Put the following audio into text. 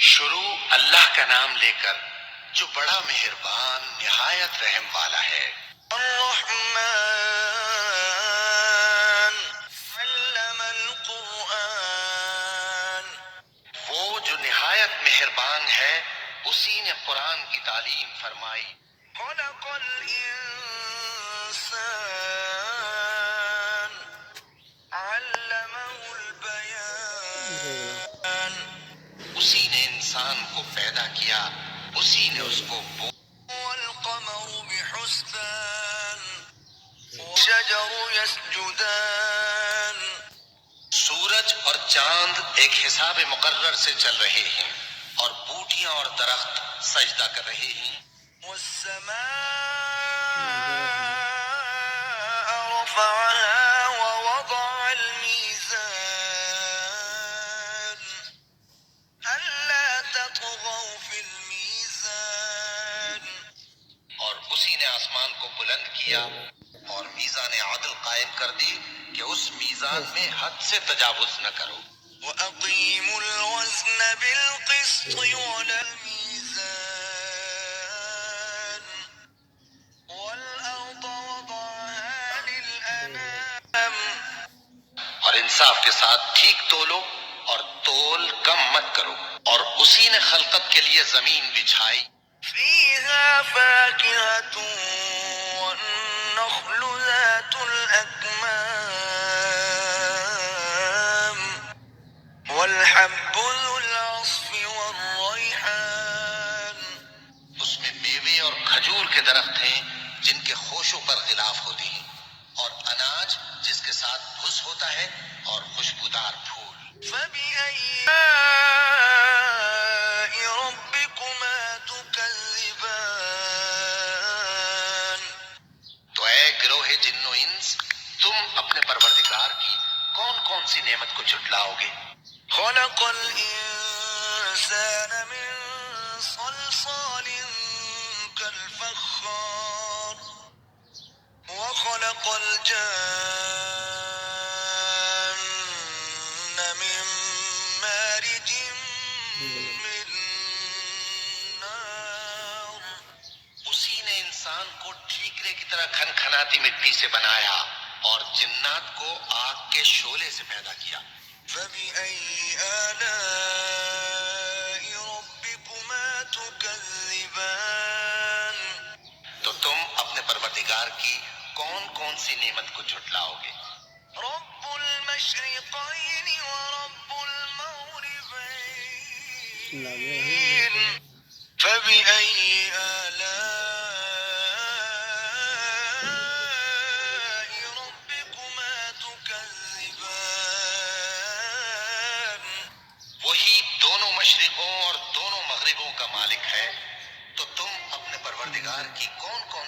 شروع اللہ کا نام لے کر جو بڑا مہربان نہایت رحم والا ہے۔ الرحمن علم القرآن، وہ جو نہایت مہربان ہے اسی نے قرآن کی تعلیم فرمائی۔ خلق الانسان علمہ البیان، اسی نے انسان کو پیدا کیا، اسی نے اس کو والقمر بحسبان والشجر يسجدان، سورج اور چاند ایک حساب مقرر سے چل رہے ہیں اور بوٹیاں اور درخت سجدہ کر رہے ہیں۔ والسماء رفعها ووضع الميزان ألا تطغوا في الميزان، اور اسی نے آسمان کو بلند کیا اور میزان عدل قائم کر دی کہ اس میزان میں حد سے تجاوز نہ کرو۔ وَأَقِيمُوا الْوَزْنَ بِالْقِسْطِ وَلَا الْمِيزَانَ وَالْأَرْضَ وَضَعَهَا لِلْأَنَامِ، اور انصاف کے ساتھ ٹھیک تولو اور تول کم مت کرو، اور اسی نے خلقت کے لیے زمین بچھائی۔ فِيهَا فَاكِهَةٌ وَالنَّخْلُ ذَاتُ الْأَكْمَامِ وَالْحَبُّ ذُو الْعَصْفِ وَالرَّيْحَانُ، اس میں میوے اور کھجور کے درخت ہیں جن کے خوشوں پر غلاف ہوتی ہیں، اور اناج جس کے ساتھ بھس ہوتا ہے اور خوشبودار پھول۔ فَبِأَيِّ آلَاءِ رَبِّكُمَا تُكَذِّبَانِ، تو اے گروہ جن و انس، تم اپنے پروردگار کی کون کون سی نعمت کو جھٹلاؤ گے؟ خلق الانسان من صلصال كالفخار وخلق الجان من مارج من نار، اسی نے انسان کو ٹھیکرے کی طرح کھنکھناتی مٹی سے بنایا اور جنات کو آگ کے شعلے سے پیدا کیا۔ فَبِأَيِّ آلَاءِ رَبِّكُمَا تُكَذِّبَانِ، تو تم اپنے پروردگار کی کون کون سی نعمت کو جھٹلاؤ گے؟ رب المشرقین ورب المغربین، فَبِأَيِّ آلَاءِ رَبِّكُمَا تُكَذِّبَانِ، وہی دونوں مشرقوں اور دونوں مغربوں کا مالک ہے، تو تم اپنے پروردگار کی کون کون